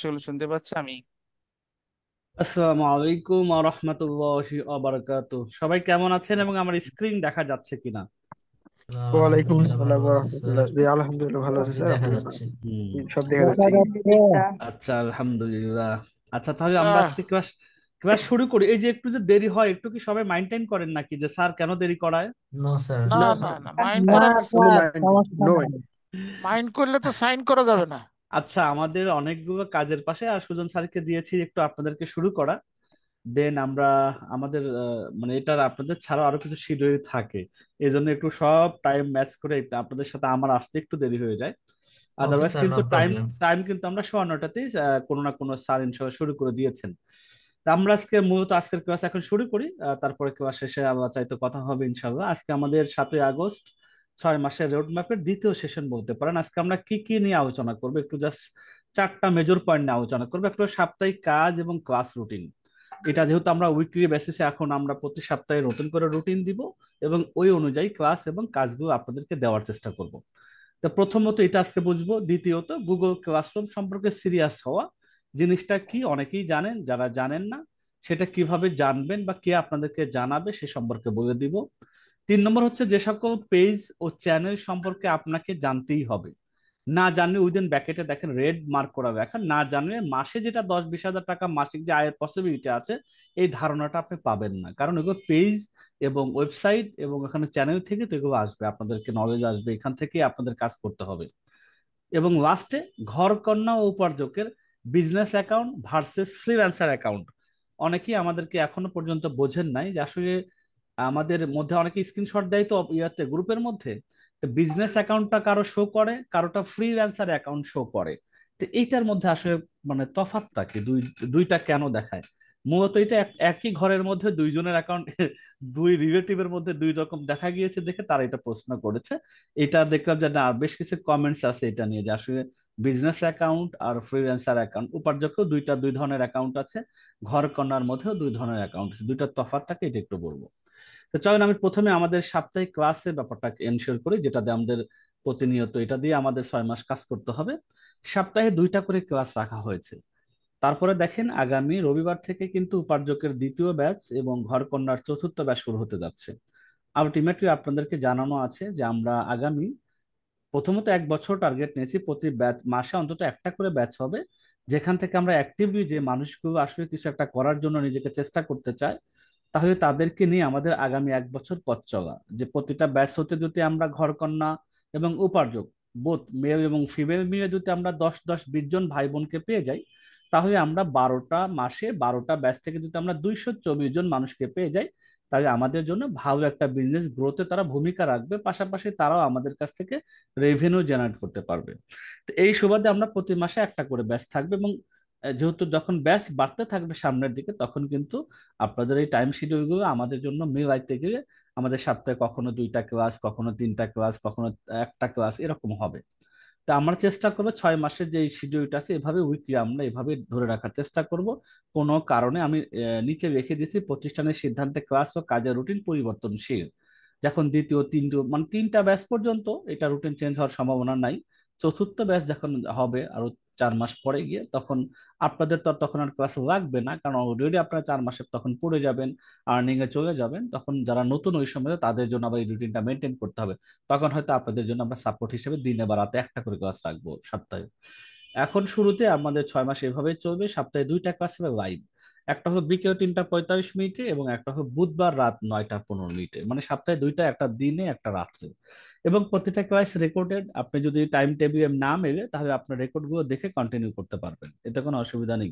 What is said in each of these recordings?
চলো শুনতে পাচ্ছ আমি। আসসালামু আলাইকুম ওয়া রাহমাতুল্লাহি ওয়া বারাকাতুহু। সবাই কেমন আছেন এবং আমার স্ক্রিন দেখা যাচ্ছে কিনা? ওয়ালাইকুম আলহামদুলিল্লাহ আসসালাম ভালো ওয়া আছি স্যার। রাহমাতুল্লাহ। জি আলহামদুলিল্লাহ ভালো আছি জি স্যার, দেখা আপনি? যাচ্ছে। হুম। সব দেখা যাচ্ছে। আচ্ছা, আলহামদুলিল্লাহ। আচ্ছা, তাহলে আমরা আহ আজকে ক্লাস ক্লাস শুরু করি। এই যে একটু যে দেরি হয়, একটু কি সবাই মাইন্টেন করেন নাকি যে স্যার কেন দেরি করায়? No sir. না না না স্যার, না, মাইন্ড নো, করার কিছু কোনো নেই। Mind, no mind. মাইন্ড করলে তো সাইন করা যাবে না। আচ্ছা, আমাদের অনেকগুলো কাজের পাশে আর সুজন স্যারকে দিয়েছি একটু আপনাদেরকে শুরু করা। দেন আমরা আমাদের মানে এটার আপনাদের ছাড়াও আরো কিছু শিডিউল থাকে। এই জন্য একটু সব টাইম ম্যাচ করে আপনাদের সাথে আমার আসতে একটু দেরি হয়ে যায়। ওকে আদারওয়াইজ স্যার, নো কিন্তু টাইম প্রবলেম। টাইম কিন্তু আমরা 9:30তেই কোনো না কোনো স্যার ইনশাল্লাহ শুরু করে দিয়েছেন। তা আমরা আজকে মূলত আজকের ক্লাস এখন শুরু করি, তারপরে ক্লাস শেষে আবার চাইতো কথা হবে ইনশাল্লাহ। আজকে আমাদের 7ই আগস্ট, 6 মাসের রোড ম্যাপের দ্বিতীয় সেশন বলতে পারেন। আজকে আমরা কি কি নিয়ে আলোচনা করবো, একটু জাস্ট চারটা মেজর পয়েন্ট নিয়ে আলোচনা করবো। একটা হলো সাপ্তাহিক কাজ এবং ক্লাস রুটিন। এটা যেহেতু আমরা উইকলি বেসিসে, এখন আমরা প্রতি সপ্তাহে নতুন করে রুটিন দিব এবং ওই অনুযায়ী ক্লাস এবং কাজগুলো আপনাদেরকে দেওয়ার চেষ্টা করব। তো প্রথমত এটা আজকে বুঝবো। দ্বিতীয়ত গুগল ক্লাসরুম সম্পর্কে সিরিয়াস হওয়া। জিনিসটা কি অনেকেই জানেন, যারা জানেন না সেটা কিভাবে জানবেন বা কে আপনাদেরকে জানাবে সে সম্পর্কে বলে দিব। 3 নম্বর হচ্ছে যে সকল পেজ ও চ্যানেল সম্পর্কে আপনাকে জানতেই হবে। না জানলে উইদিন ব্যাকেটে দেখেন রেড মার্ক করা লেখা, না জানলে মাসে যেটা 10-20 হাজার টাকা মাসিক যে আয়ের পসিবিলিটি আছে এই ধারণাটা আপনি পাবেন না। কারণ এগুলো পেজ এবং ওয়েবসাইট এবং এখানে চ্যানেল থেকে তো এগুলো আসবে, আপনাদেরকে নলেজ আসবে, এখান থেকে আপনাদের কাজ করতে হবে। এবং লাস্টে ঘরকন্না ও উপার্জকের business account versus freelancer account. অনেকেই আমাদেরকে এখনো পর্যন্ত বোঝেন নাই যে আসলে আমাদের মধ্যে অনেকে স্ক্রিনশট দেয় তো ইয়াতে গ্রুপের মধ্যে, তো বিজনেস অ্যাকাউন্টটা কারো শো করে, কারোটা ফ্রিল্যান্সার অ্যাকাউন্ট শো করে। তো এইটার মধ্যে আসলে মানে তফাৎটা কি, দুইটা কেন দেখায়? মূলত এটা একই ঘরের মধ্যে দুইজনের অ্যাকাউন্ট, দুই রিলেটিভের মধ্যে দুই রকম দেখা গিয়েছে দেখে তারা এটা প্রশ্ন করেছে। এটা দেখলাম যে না, বেশ কিছু কমেন্টস আছে এটা নিয়ে যে আসলে বিজনেস অ্যাকাউন্ট আর ফ্রিল্যান্সার অ্যাকাউন্ট, উপার্জকেও দুই ধরনের অ্যাকাউন্ট আছে, ঘর কন্যার মধ্যেও দুই ধরনের অ্যাকাউন্ট আছে, দুইটার তফাৎটাকে এটা একটু বলবো। তো চলেন আমি প্রথমে আমাদের সাপ্তাহিক ক্লাসের ব্যাপারটাকে এনশিওর করি, যেটা দিয়ে আমাদের প্রতিনিয়ত এটা দিয়ে আমাদের 6 মাস কাজ করতে হবে। সপ্তাহে 2টা করে ক্লাস রাখা হয়েছে। তারপরে দেখেন আগামী রবিবার থেকে কিন্তু উপার্জকের দ্বিতীয় ব্যাচ এবং ঘরকন্যার চতুর্থ ব্যাচ শুরু হতে যাচ্ছে। আলটিমেটলি আপনাদেরকে জানানো আছে যে আমরা আগামী, প্রথমত 1 বছর টার্গেট নিয়েছি, প্রতি ব্যাচ মাসে অন্তত একটা করে ব্যাচ হবে, যেখান থেকে আমরা অ্যাক্টিভলি যে মানুষগুলো আসলে কিছু একটা করার জন্য নিজেকে চেষ্টা করতে চায়, তাহলে তাদেরকে নিয়ে আমাদের আগামী 1 বছর পথ চলা। যে প্রতিটা ব্যাচ হতে যদি আমরা ঘরকন্যা এবং উপার্জক বোথ মেল এবং ফিমেল মিলে যদি আমরা 10-10 20 জন ভাই বোনকে পেয়ে যাই, তাহলে আমরা 12টা মাসে 12টা ব্যাচ থেকে যদি আমরা 224 জন মানুষকে পেয়ে যাই, তাহলে আমাদের জন্য ভালো একটা বিজনেস গ্রোথে তারা ভূমিকা রাখবে, পাশাপাশি তারাও আমাদের কাছ থেকে রেভিনিউ জেনারেট করতে পারবে। তো এই সুবাদে আমরা প্রতি মাসে একটা করে ব্যাচ থাকবে এবং যেহেতু যখন ব্যাচ বাড়তে থাকবে সামনের দিকে, তখন কিন্তু আপনাদের এই টাইম শিডিউল গুলো আমাদের জন্য মিলাইতে গেলে আমাদের সপ্তাহে কখনো 2টা ক্লাস, কখনো 3টা ক্লাস, কখনো একটা ক্লাস এরকম হবে। তা আমরা চেষ্টা করবো 6 মাসের যে শিডিউলটা আছে এভাবে উইকলি আমরা এভাবে ধরে রাখার চেষ্টা করব। কোনো কারণে আমি নিচে রেখে দিয়েছি প্রতিষ্ঠানের সিদ্ধান্তে ক্লাস ও কাজের রুটিন পরিবর্তনশীল। যখন দ্বিতীয় তিনটো মানে 3টা ব্যাচ পর্যন্ত এটা রুটিন চেঞ্জ হওয়ার সম্ভাবনা নাই। চতুর্থ ব্যাচ যখন হবে আরো 4 মাস পরে গিয়ে, তখন আপনাদের তো আর তখন আর ক্লাস লাগবে না, কারণ অলরেডি আপনারা 4 মাসের তখন পড়ে যাবেন, আর্নিং এ চলে যাবেন। তখন যারা নতুন ওই সময় তাদের জন্য আবার এই রুটিনটা মেনটেন করতে হবে। তখন হয়তো আপনাদের জন্য আমরা সাপোর্ট হিসেবে দিনে বা রাতে একটা করে ক্লাস রাখবো সপ্তাহে। এখন শুরুতে আমাদের 6 মাস এভাবেই চলবে, সপ্তাহে 2টা ক্লাস হবে লাইভ। একটা হবে বিকেল 3টা 45 মিনিটে এবং একটা হবে বুধবার রাত 9টা 15 মিনিটে, মানে সপ্তাহে দুইটা, একটা দিনে একটা রাত্রে। এবং প্রতিটা ক্লাস রেকর্ডেড, আপনি যদি টাইম টেবিলে না মেলে তাহলে আপনার রেকর্ড গুলো দেখে কন্টিনিউ করতে পারবেন, এতে কোনো অসুবিধা নেই।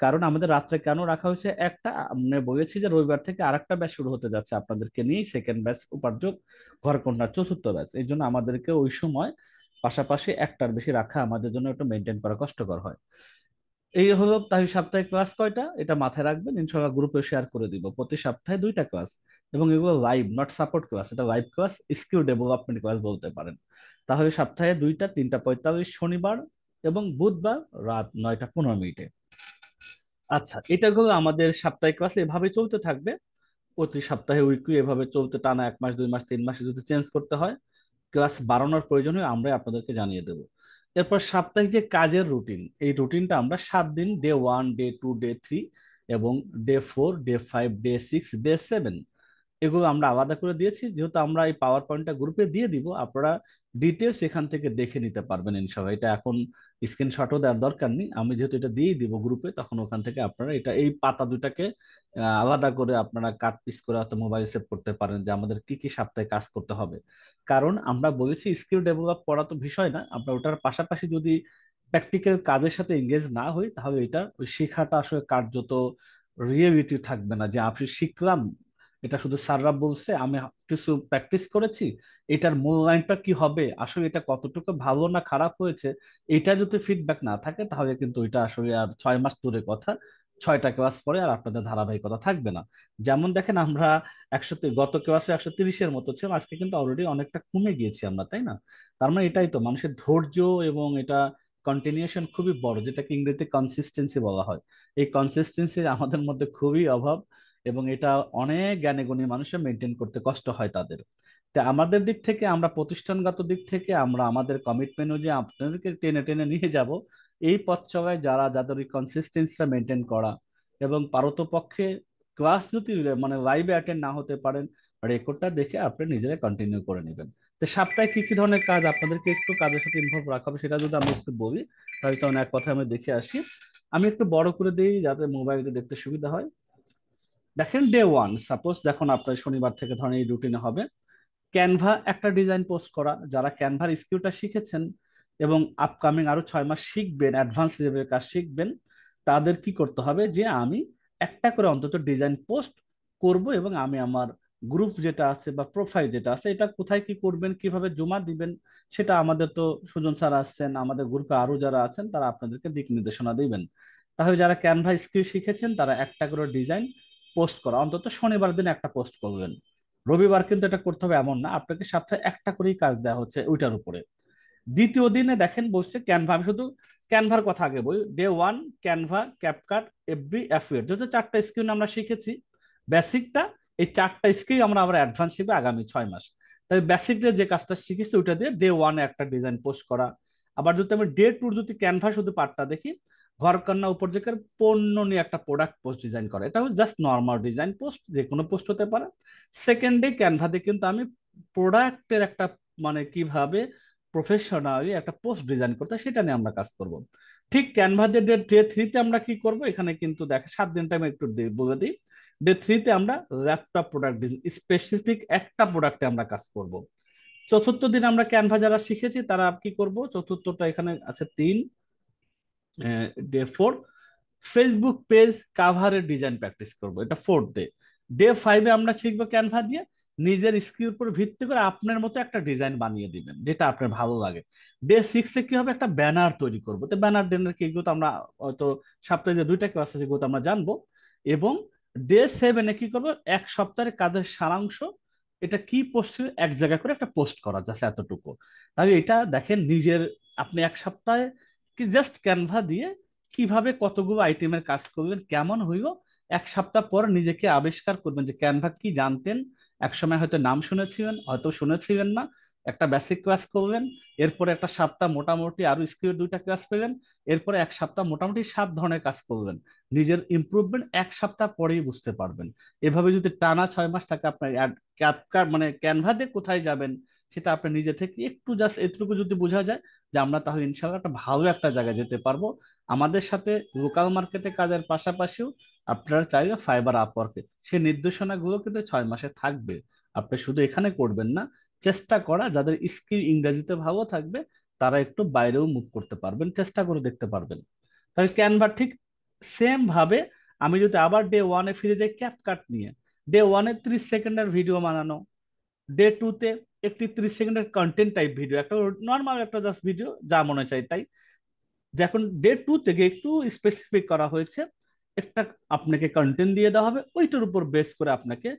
কারণ আমাদের রাত্রে কেন রাখা হয়েছে, একটা আমরা বলেছি যে রবিবার থেকে আরেকটা ব্যাচ শুরু হতে যাচ্ছে আপনাদেরকে নিয়ে, সেকেন্ড ব্যাচ উপার্জক ঘরকন্যার চতুর্থ ব্যাচ। এই জন্য আমাদেরকে ওই সময় পাশাপাশি একটার বেশি রাখা আমাদের জন্য একটু মেনটেন করা কষ্টকর হয়। এই হলো তাই সপ্তাহে ক্লাস কয়টা এটা মাথায় রাখবেন, ইনশাআল্লাহ গ্রুপে শেয়ার করে দিব। প্রতি সপ্তাহে 2টা ক্লাস এবং এগুলো লাইভ, নট সাপোর্ট ক্লাস, এটা live class, skill development class বলতে পারেন। তাহলে সপ্তাহে 2টা, 3টা 45 শনিবার এবং বুধবার রাত 9টা 15 মিনিটে। আচ্ছা, এটা হলো আমাদের সাপ্তাহিক ক্লাস, এভাবে চলতে থাকবে প্রতি সপ্তাহে উইকলি, এভাবে চলতে টানা 1 মাস 2 মাস 3 মাসে যদি চেঞ্জ করতে হয়, ক্লাস বাড়ানোর প্রয়োজন হয় আমরা আপনাদেরকে জানিয়ে দেবো। এরপর সাপ্তাহিক যে কাজের রুটিন, এই রুটিনটা আমরা 7 দিন, ডে 1, ডে 2, ডে 3 এবং ডে 4, ডে 5, ডে 6, ডে 7, এগুলো আমরা আলাদা করে দিয়েছি। যেহেতু আমরা এই পাওয়ার পয়েন্টটা গ্রুপে দিয়ে দিব, আপনারা ডিটেলস এখান থেকে দেখে নিতে পারবেন ইনশাআল্লাহ। এটা এখন স্ক্রিনশটও দেওয়ার দরকার নেই, আমি যেহেতু এটা দিয়ে দিব গ্রুপে, তখন ওখান থেকে আপনারা এটা এই পাতা দুটাকে আলাদা করে আপনারা কাট পিস করে হয়তো মোবাইল সেভ করতে পারেন যে আমাদের কি কি সপ্তাহে কাজ করতে হবে। কারণ আমরা বলেছি স্কিল ডেভেলপ করা তো বিষয় না, আমরা ওটার পাশাপাশি যদি প্র্যাকটিক্যাল কাজের সাথে এঙ্গেজ না হই, তাহলে এটা ওই শেখাটা আসলে কার্যত রিয়েলিটি থাকবে না। যে আপনি শিখলাম, এটা শুধু স্যাররা বলছে, আমি কিছু প্র্যাকটিস করেছি, এটার মূল্যায়নটা কি হবে, আসলে এটা কতটুকু ভালো না খারাপ হয়েছে, এটা যদি ফিডব্যাক না থাকে, তাহলে কিন্তু এটা আসলে আর 6 মাস দূরের কথা, 6টা ক্লাস পরে আর আপনাদের ধারাবাহিকতা থাকবে না। যেমন দেখেন, আমরা গত ক্লাসে 130-এর মতো ছিল, আজকে কিন্তু অলরেডি অনেকটা কমে গিয়েছি আমরা, তাই না? তার মানে এটাই তো মানুষের ধৈর্য, এবং এটা কন্টিনিউশন খুবই বড়, যেটাকে ইংরেজিতে কনসিস্টেন্সি বলা হয়। এই কনসিস্টেন্সি আমাদের মধ্যে খুবই অভাব, এবং এটা অনেক জ্ঞানী গুণী মানুষের মেনটেন করতে কষ্ট হয় তাদের। তা আমাদের দিক থেকে, আমরা প্রতিষ্ঠানগত দিক থেকে আমরা আমাদের কমিটমেন্ট অনুযায়ী আপনাদেরকে টেনে টেনে নিয়ে যাব এই পথ চলায়, যাদের ওই কনসিস্টেন্সিটা মেনটেন করা, এবং পারতপক্ষে ক্লাস যদি মানে লাইভে অ্যাটেন্ড না হতে পারেন, রেকর্ডটা দেখে আপনি নিজেরা কন্টিনিউ করে নেবেন। তো সপ্তাহে কি কি ধরনের কাজ আপনাদেরকে একটু কাজের সাথে ইনভলভ রাখা হবে, সেটা যদি আমি একটু বলি, তাহলে তখন এক কথা আমি দেখে আসি। আমি একটু বড় করে দিই যাতে মোবাইলে দেখতে সুবিধা হয়। দেখেন, ডে 1 সাপোজ, দেখুন আপনার শনিবার থেকে ধরেন এই রুটিনে হবে ক্যানভা একটা ডিজাইন পোস্ট করা। যারা ক্যানভার স্কিলটা শিখেছেন এবং আপকামিং আরো 6 মাস শিখবেন, অ্যাডভান্স লেভেলের কাজ শিখবেন, তাদের কি করতে হবে যে আমি একটা করে অন্তত ডিজাইন পোস্ট করব, এবং আমি আমার গ্রুপ যেটা আছে বা প্রোফাইল যেটা আছে, এটা কোথায় কি করবেন, কিভাবে জমা দিবেন, সেটা আমাদের তো সুজন স্যার আসছেন, আমাদের গ্রুপে আরো যারা আছেন তারা আপনাদেরকে দিক নির্দেশনা দিবেন। তাহলে যারা ক্যানভা স্কিল শিখেছেন তারা একটা করে ডিজাইন পোস্ট করা, অন্তত শনিবার দিনে একটা পোস্ট করবেন। রবিবার কিন্তু এটা করতে হবে এমন না, আপনাকে সপ্তাহে একটা করেই কাজ দেওয়া হচ্ছে ওইটার উপরে। দ্বিতীয় দিনে দেখেন বসছে ক্যানভা, আমি শুধু ক্যানভার কথা আগে বই। ডে 1 ক্যানভা, ক্যাপকাট, এফবি, অ্যাফিয়েট, যেহেতু 4টা স্কিল আমরা শিখেছি বেসিকটা, এই 4টা স্কিল আমরা আবার অ্যাডভান্স শিখবো আগামী 6 মাস। তাই বেসিক যে কাজটা শিখেছি ওইটা দিয়ে ডে 1 একটা ডিজাইন পোস্ট করা। আবার যদি আমি ডে 2 যদি ক্যানভা শুধু পার্টটা দেখি, ঘরকন্যা উপযোগের পণ্য নিয়ে একটা প্রোডাক্ট পোস্ট ডিজাইন করা, এটা জাস্ট নর্মাল ডিজাইন পোস্ট, যে কোনো পোস্ট হতে পারে। সেকেন্ড ডে ক্যানভাতে কিন্তু আমি প্রোডাক্টের একটা মানে কিভাবে প্রফেশনালি একটা পোস্ট ডিজাইন করতে হয়, সেটা নিয়ে আমরা কাজ করব। ঠিক ক্যানভা দিয়ে ডে 3-তে আমরা কি করব, এখানে কিন্তু দেখ 7 দিনটা আমি একটু বলে দিই। ডে 3-তে আমরা ল্যাপটপ প্রোডাক্ট স্পেসিফিক একটা প্রোডাক্টে আমরা কাজ করব। চতুর্থ দিন আমরা ক্যানভা যারা শিখেছি তারা কি করব, চতুর্থটা এখানে আছে 3, ডে 4 ফেসবুক পেজ কাভারের ডিজাইন প্র্যাকটিস করব, এটা 4th ডে। ডে 5-এ আমরা শিখবো ক্যানভা দিয়ে নিজের স্কিল উপর ভিত্তি করে আপনার মতো একটা ডিজাইন বানিয়ে দিবেন যেটা আপনার ভালো লাগে। ডে 6-এ কি হবে, একটা ব্যানার তৈরি করবো। তো ব্যানার ডিজাইনের কি, এগুলো তো আমরা হয়তো সপ্তাহে যে 2টা ক্লাস আছে সেগুলো তো আমরা জানবো। এবং ডে 7-এ কি করবো, এক সপ্তাহের কাজের সারাংশ, এটা কি পোস্ট, এক জায়গায় করে একটা পোস্ট করা যাচ্ছে এতটুকু। তাহলে এটা দেখেন নিজের, আপনি এক সপ্তাহে কি জাস্ট ক্যানভা দিয়ে কিভাবে কতগুলো আইটেমের কাজ করলেন, কেমন হইল, এক সপ্তাহ পর নিজেকে আবিষ্কার করবেন যে ক্যানভা কি জানতেন, একসময় হয়তো নাম শুনেছিলেন, হয়তো শুনেছিলেন না। একটা বেসিক ক্লাস করলেন, এরপরে একটা সপ্তাহ মোটামুটি আরো স্কিল 2টা ক্লাস পেলেন, এরপরে এক সপ্তাহ মোটামুটি 7 ধরনের কাজ করবেন। নিজের ইমপ্রুভমেন্ট এক সপ্তাহ পরেই বুঝতে পারবেন। এভাবে যদি টানা 6 মাস থাকে, আপনার ক্যাপকার মানে ক্যানভা দিয়ে কোথায় যাবেন, সেটা আপনি নিজে থেকে একটু জাস্ট এটুকু যদি বোঝা যায়, যে আমরা তাহলে ইনশাল্লাহ একটা ভালো একটা জায়গায় যেতে পারবো। আমাদের সাথে লোকাল মার্কেটে কাজের পাশাপাশিও আপনারা চাইলে ফাইবার আপওয়ার্কে সেই নির্দেশনাগুলো কিন্তু 6 মাসে থাকবে। আপনি শুধু এখানে করবেন না, চেষ্টা করা, যাদের স্কিল ইংরেজিতে ভালো থাকবে তারা একটু বাইরেও মুভ করতে পারবেন, চেষ্টা করে দেখতে পারবেন। তাহলে ক্যানভা ঠিক সেম ভাবে আমি যদি আবার ডে 1-এ ফিরে যাই ক্যাপকাট নিয়ে, ডে 1-এ 30 সেকেন্ডের ভিডিও বানানো, ডে 2-তে একটি 30 সেকেন্ডের কন্টেন্ট টাইপ ভিডিও, একটা নর্মাল একটা জাস্ট ভিডিও, যা মনে চাই তাই। যখন ডে 2 থেকে একটু স্পেসিফিক করা হয়েছে, একটা আপনাকে কন্টেন্ট দিয়ে দেওয়া হবে, ওইটার উপর বেস করে আপনাকে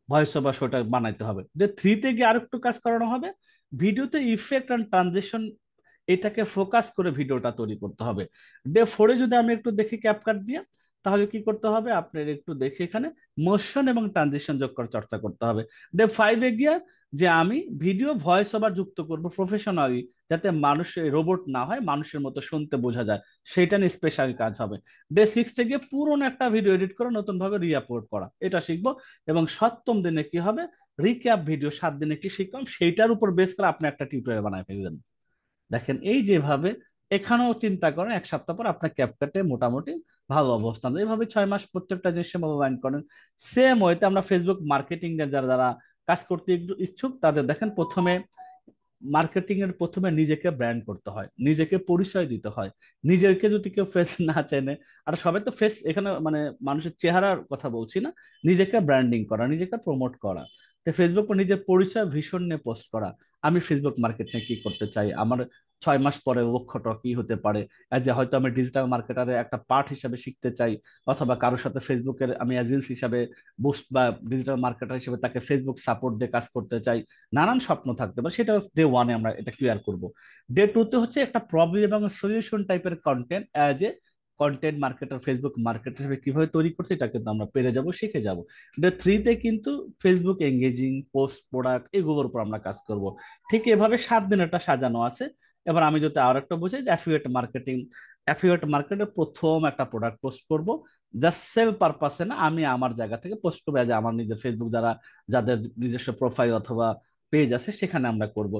ভয়েস ওভার শোটা বানাইতে হবে। ডে 3-তে গিয়ে আরেকটু কাজ করানো হবে, ভিডিওতে ইফেক্ট অ্যান্ড ট্রানজিশন, এটাকে ফোকাস করে ভিডিওটা তৈরি করতে হবে। ডে 4-এ যদি আমি একটু দেখি ক্যাপকাট দিয়ে, তাহলে কি করতে হবে আপনার একটু দেখি, এখানে মোশন এবং ট্রানজিশন যোগ করে চর্চা করতে হবে। ডে 5-এ গিয়ে যে আমি ভিডিও ভয়েস ওভার যুক্ত করব প্রফেশনালি, যাতে মানুষ রোবট না হয়, মানুষের মতো শুনতে বোঝা যায়, সেটা নিয়ে স্পেশাল কাজ হবে। ডে 6 থেকে পুরোনো একটা ভিডিও এডিট করে নতুন ভাবে রিআপলোড করা, এটা শিখবো। এবং 7ম দিনে কি হবে, রিক্যাপ ভিডিও 7 দিনে কি শিখলাম সেইটার উপর বেস করে আপনি একটা টিউটোরিয়াল বানায় ফেলবেন। দেখেন এই যেভাবে, এখানেও চিন্তা করেন 1 সপ্তাহ পর আপনার ক্যাপকাটে মোটামুটি ভালো অবস্থান, এইভাবে 6 মাস প্রত্যেকটা জিনিসে মোবাইল করেন। সেম ওয়েতে আমরা ফেসবুক মার্কেটিং এর যারা যারা কাজ করতে একটু ইচ্ছুক, তাদের দেখেন প্রথমে মার্কেটিং এর প্রথমে নিজেকে ব্র্যান্ড করতে হয়, নিজেকে পরিচয় দিতে হয়। নিজেকে যদি কেউ ফেস না চেনে, আর সবাই তো ফেস এখানে মানে মানুষের চেহারার কথা বলছি না, নিজেকে ব্র্যান্ডিং করা, নিজেকে প্রমোট করা। তো ফেসবুক নিজের পরিচয় ভীষণ নিয়ে পোস্ট করা, আমি ফেসবুক মার্কেটিং কি করতে চাই, আমার 6 মাস পরে লক্ষ্যটা কি হতে পারে, যে হয়তো আমি ডিজিটাল মার্কেটারে একটা পার্ট হিসাবে শিখতে চাই, অথবা কারোর সাথে ফেসবুকের আমি এজেন্সি হিসাবে বুস্ট বা ডিজিটাল মার্কেটার হিসেবে তাকে ফেসবুক সাপোর্ট দিয়ে কাজ করতে চাই। নানান স্বপ্ন থাকতে পারে, সেটা ডে 1 আমরা এটা ক্লিয়ার করব। ডে 2 হচ্ছে একটা প্রবলেম এবং সলিউশন টাইপের content, as a content marketer, Facebook marketer হিসেবে কিভাবে তৈরি করছে এটা কিন্তু আমরা পেরে যাব, শিখে যাব। ডে 3 কিন্তু ফেসবুক এঙ্গেজিং পোস্ট, প্রোডাক্ট, এগুলোর উপর আমরা কাজ করব। ঠিক এভাবে 7 দিন এটা সাজানো আছে। এবার আমি যদি আর একটা বুঝাই, যে অ্যাফিলিয়েট মার্কেটিং, অ্যাফিলিয়েট মার্কেটের প্রথম একটা প্রোডাক্ট পোস্ট করব, জাস্ট সেল পারপাসে না, আমি আমার জায়গা থেকে পোস্ট করবো, যে আমার নিজের ফেসবুক দ্বারা যাদের নিজস্ব প্রোফাইল অথবা পেজ আছে সেখানে আমরা করব।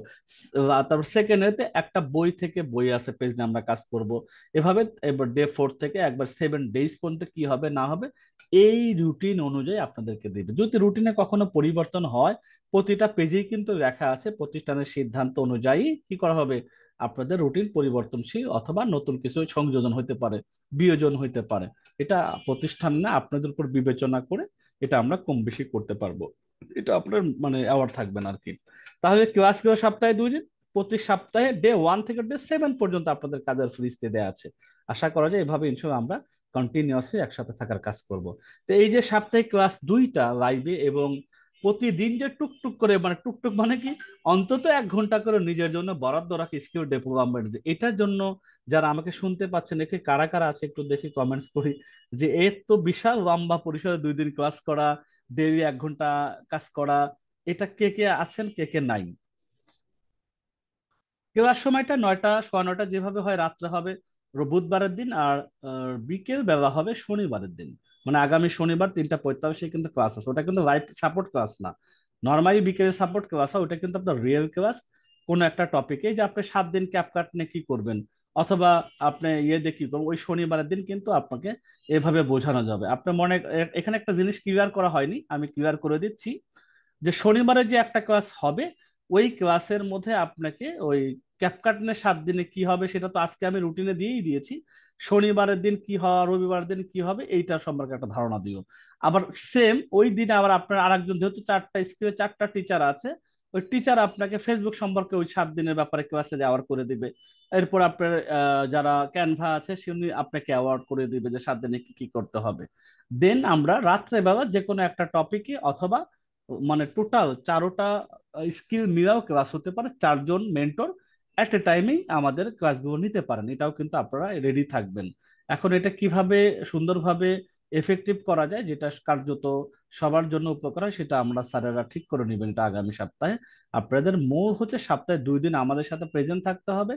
তারপর সেকেন্ড এতে একটা বই থেকে বই আছে পেজ নিয়ে আমরা কাজ করব। এভাবে এবার ডে 4 থেকে একবার 7 ডেজ পর্যন্ত কি হবে না হবে, এই রুটিন অনুযায়ী আপনাদেরকে দিবে। যদি রুটিনে কখনো পরিবর্তন হয়, প্রতিটা পেজেই কিন্তু লেখা আছে প্রতিষ্ঠানের সিদ্ধান্ত অনুযায়ী কি করা হবে, আপনাদের রুটিন পরিবর্তনশীল অথবা নতুন কিছু সংযোজন হতে পারে, বিয়োজন হইতে পারে। এটা প্রতিষ্ঠান না, আপনাদের উপর বিবেচনা করে এটা আমরা কম বেশি করতে পারবো। এটা আপনার মানে অ্যাওয়ার্ড থাকবেন আর কি। তাহলে ক্লাস গুলো সপ্তাহে 2 দিন, প্রতি সপ্তাহে ডে 1 থেকে ডে 7 পর্যন্ত আপনাদের কাজের ফ্রিজতে দেওয়া আছে। আশা করা যায় এভাবে ইনশাল্লাহ আমরা কন্টিনিউয়াসলি একসাথে থাকার কাজ করব। তো এই যে সাপ্তাহিক ক্লাস 2টা লাইভে, এবং প্রতিদিন যে টুকটুক করে, মানে টুকটুক মানে কি, অন্তত 1 ঘন্টা করে নিজের জন্য বরাদ্দ রাখি স্কিল ডেভেলপমেন্ট, এটার জন্য যারা আমাকে শুনতে পাচ্ছেন, একে কারা কারা আছে একটু দেখি, কমেন্টস করি। যে এর তো বিশাল লম্বা পরিসরে 2 দিন ক্লাস করা, ডেইলি 1 ঘন্টা কাজ করা, এটা কে কে আছেন, কে কে নাই। ক্লাস সময়টা 9টা, 9:30 যেভাবে হয় রাত্রে হবে বুধবারের দিন, আর বিকেল বেলা হবে শনিবারের দিন। মানে আগামী শনিবার 3:45 কিন্তু ক্লাস আছে, ওটা কিন্তু লাইভ সাপোর্ট ক্লাস না। নর্মালি বিকেলে সাপোর্ট ক্লাস হয়, ওটা কিন্তু আপনার রিয়েল ক্লাস। কোনো একটা টপিকে যে আপনি 7 দিন ক্যাপকাট নিয়ে কি করবেন, অথবা আপনি ইয়ে দিয়ে কি করবেন, ওই শনিবারের দিন কিন্তু আপনাকে এভাবে বোঝানো যাবে। আপনার মনে এখানে একটা জিনিস ক্লিয়ার করা হয়নি, আমি ক্লিয়ার করে দিচ্ছি। যে শনিবারে যে একটা ক্লাস হবে, ওই ক্লাসের মধ্যে আপনাকে ওই ক্যাপকাটনের 7 দিনে কি হবে সেটা তো আজকে আমি রুটিনে দিয়েই দিয়েছি। শনিবারের দিন কি হয়, রবিবারের দিন কি হবে, এইটা সম্পর্কে একটা ধারণা দিও। আবার সেম ওই দিনে আবার আপনার আরেকজন, যেহেতু 4টা স্কুলে 4টা টিচার আছে, ওই টিচার আপনাকে ফেসবুক সম্পর্কে ওই 7 দিনের ব্যাপারে ক্লাসে যাওয়ার করে দিবে। এরপর আপনার যারা ক্যানভা আছে সে উনি আপনাকে অ্যাওয়ার্ড করে দিবে যে 7 দিনে কি কি করতে হবে। দেন আমরা রাত্রেবেলা যে কোনো একটা টপিকে, অথবা মানে টোটাল 4টা স্কিল মিলাও ক্লাস হতে পারে, 4জন মেন্টর এট এ টাইমেই আমাদের ক্লাসগুলো নিতে পারেন, এটাও কিন্তু আপনারা রেডি থাকবেন। এখন এটা কিভাবে সুন্দরভাবে এফেক্টিভ করা যায়, যেটা কার্যত সবার জন্য উপকার হয়, সেটা আমরা স্যারেরা ঠিক করে নেবেন এটা আগামী সপ্তাহে। আপনাদের মূল হচ্ছে সপ্তাহে 2 দিন আমাদের সাথে প্রেজেন্ট থাকতে হবে।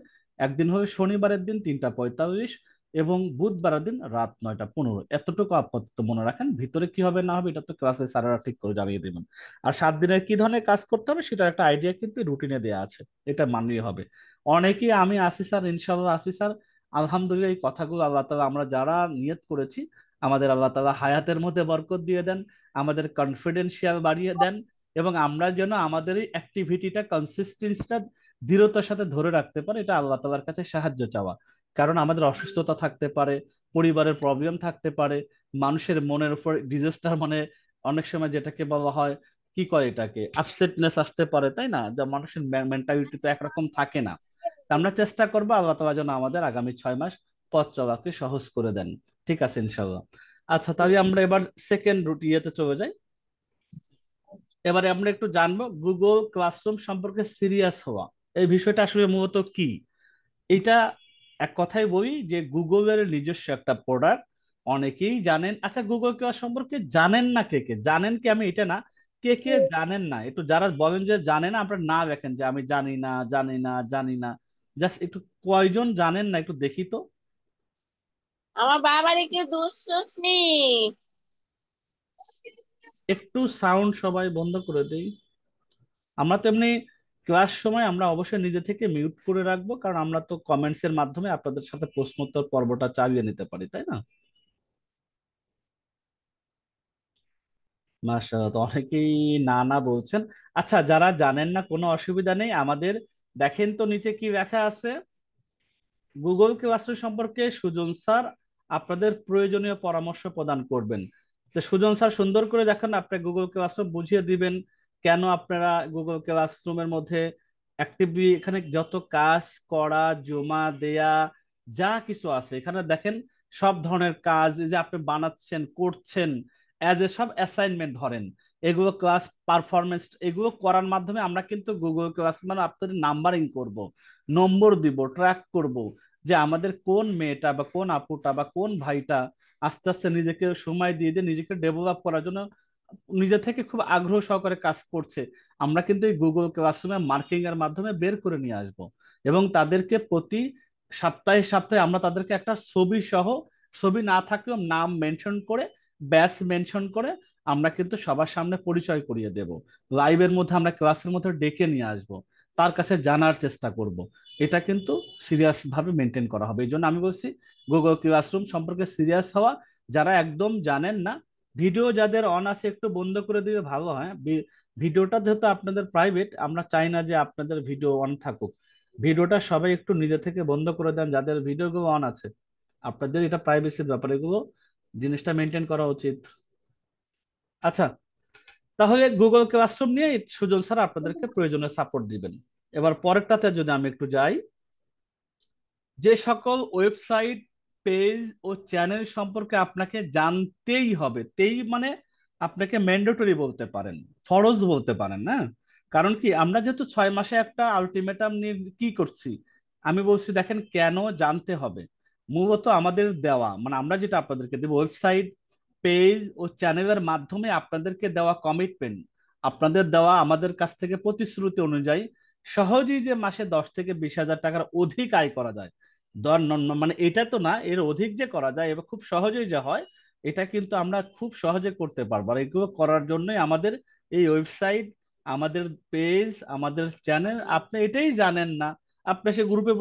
একদিন হলো শনিবারের দিন 3:45, এবং বুধবারের দিন রাত 9:15। এতটুকু আপাতত মনে রাখেন, ভিতরে কি হবে না হবে এটা তো ক্লাসে স্যারেরা ঠিক করে জানিয়ে দেবেন। আর 7 দিনের কি ধরনের কাজ করতে হবে সেটার একটা আইডিয়া কিন্তু রুটিনে দেওয়া আছে, এটা মানলেই হবে। অনেকেই আমি আসি স্যার, ইনশাল্লাহ আসি স্যার, আলহামদুলিল্লাহ এই কথাগুলো আল্লাহ তাআলা আমরা যারা নিয়ত করেছি, আমাদের আল্লাহ তাআলা হায়াতের মধ্যে বরকত দিয়ে দেন, আমাদের কনফিডেন্সিয়াল বাড়িয়ে দেন, এবং আমরা যেন আমাদের এই অ্যাক্টিভিটিটা, কনসিস্টেন্সিটা দৃঢ়তার সাথে ধরে রাখতে পারি, এটা আল্লাহ তাআলার কাছে সাহায্য চাওয়া। কারণ আমাদের অসুস্থতা থাকতে পারে, পরিবারের প্রবলেম থাকতে পারে, মানুষের মনের উপর ডিজাস্টার, মানে অনেক সময় যেটাকে বলা হয় কি করে, এটাকে আপসেটনেস আসতে পারে, তাই না, যা মানুষের মেন্টালিটি তো একরকম থাকে না। তা আমরা চেষ্টা করবো আল্লাহ তাআলা যেন আমাদের আগামী 6 মাস পথ চলাকে সহজ করে দেন। ঠিক আছে ইনশাল্লাহ। আচ্ছা, তাহলে আমরা এবার সেকেন্ড রুটিতে চলে যাই। এবারে আমরা একটু জানবো গুগল ক্লাসরুম সম্পর্কে সিরিয়াস হওয়া, এই বিষয়টা আসলে মূলত কি। এটা এক কথায় বলি যে গুগলের নিজস্ব একটা প্রোডাক্ট, অনেকেই জানেন। আচ্ছা, গুগল ক্লাস সম্পর্কে জানেন না কে কে, জানেন কি আমি এটা না, কে কে জানেন না একটু, যারা বলেন যে জানে না, আপনারা না দেখেন যে আমি জানি না, জানি না, জানি না, জাস্ট একটু কয়জন জানেন না একটু দেখি তো। আমার বাবারে কেউ দোষ সোষ নেই। একটু সাউন্ড সবাই বন্ধ করে দেই। আমরা তো এমনি ক্লাস সময় আমরা অবশ্যই নিজে থেকে মিউট করে রাখবো, কারণ আমরা তো কমেন্টস এর মাধ্যমে আপনাদের সাথে প্রশ্নোত্তর পর্বটা চালিয়ে নিতে পারি, তাই না? মাশাআল্লাহ, তো অনেকেই না না বলছেন। আচ্ছা, যারা জানেন না কোনো অসুবিধা নেই, আমাদের দেখেন তো নিচে কি লেখা আছে। গুগল ক্লাসরুম সম্পর্কে সুজন স্যার আপনাদের প্রয়োজনীয় পরামর্শ প্রদান করবেন। তো সুজন স্যার সুন্দর করে দেখেন, আপনি গুগল ক্লাসরুম বুঝিয়ে দিবেন কেন আপনারা গুগল ক্লাসরুমের মধ্যে অ্যাক্টিভলি এখানে যত কাজ করা, জমা দেয়া, যা কিছু আছে এখানে দেখেন, সব ধরনের কাজ এই যে আপনি বানাচ্ছেন করছেন, অ্যাজ এ সব অ্যাসাইনমেন্ট ধরেন, এগুলো ক্লাস পারফরমেন্স, এগুলো করার মাধ্যমে আমরা কিন্তু গুগল ক্লাস মানে আপনাদের নাম্বারিং করব, নম্বর দিব, ট্র্যাক করব যে আমাদের কোন মেয়েটা বা কোন আপুটা বা কোন ভাইটা আস্তে আস্তে নিজেকে সময় দিয়ে দিয়ে নিজেকে ডেভেলপ করার জন্য নিজে থেকে খুব আগ্রহ সহকারে কাজ করছে। আমরা কিন্তু এই গুগল ক্লাসরুমে মার্কিং এর মাধ্যমে বের করে নিয়ে আসব, এবং তাদেরকে প্রতি সপ্তাহে সপ্তাহে আমরা তাদেরকে একটা ছবি সহ, ছবি না থাকলেও নাম মেনশন করে, ব্যাচ মেনশন করে আমরা কিন্তু সবার সামনে পরিচয় করিয়ে দেব। লাইভের মধ্যে আমরা ক্লাসের মধ্যে ডেকে নিয়ে আসব, তার কাছে জানার চেষ্টা করব। এটা কিন্তু সিরিয়াস ভাবে মেনটেন করা হবে। এই জন্য আমি বলছি গুগল ক্লাসরুম সম্পর্কে সিরিয়াস হওয়া। যারা একদম জানেন না, ভিডিও যাদের অন আছে একটু বন্ধ করে দিলে ভালো হয়। ভিডিওটা যেহেতু আপনাদের প্রাইভেট, আমরা চাই না যে আপনাদের ভিডিও অন থাকুক। ভিডিওটা সবাই একটু নিজে থেকে বন্ধ করে দেন যাদের ভিডিওগুলো অন আছে। আপনাদের এটা প্রাইভেসির ব্যাপার, এগুলো জিনিসটা মেনটেন করা উচিত। আচ্ছা, তাহলে গুগল ক্লাসরুম নিয়ে সুজন স্যার আপনাদেরকে প্রয়োজনীয় সাপোর্ট দিবেন। এবার পরেরটাতে যদি আমি একটু যাই, যে সকল ওয়েবসাইট, পেজ ও চ্যানেল সম্পর্কে আপনাকে জানতেই হবে, তেই মানে আপনাকে ম্যান্ডেটরি বলতে পারেন, ফরজ বলতে পারেন না। কারণ কি, আমরা যেহেতু 6 মাসে একটা আলটিমেটাম নিয়ে কি করছি, আমি বলছি দেখেন কেন জানতে হবে। মূলত আমাদের দেওয়া মানে আমরা যেটা আপনাদেরকে দেবো, ওয়েবসাইট, পেজ ও চ্যানেলের মাধ্যমে আপনাদেরকে দেওয়া কমিটমেন্ট, আপনাদের দেওয়া আমাদের কাছ থেকে প্রতিশ্রুতি অনুযায়ী সহজেই যে মাসে 10 থেকে 20 হাজার টাকার অধিক আয় করা যায়। মানে এটা তো না, এর অধিক যে করা যায় এবার খুব সহজেই যা হয়, এটা কিন্তু আমরা খুব সহজে করতে পারবো। আর এগুলো করার জন্যই আমাদের এই ওয়েবসাইট, আমাদের পেজ, আমাদের চ্যানেল। আপনি এটাই জানেন না, আপনি সে গ্রুপে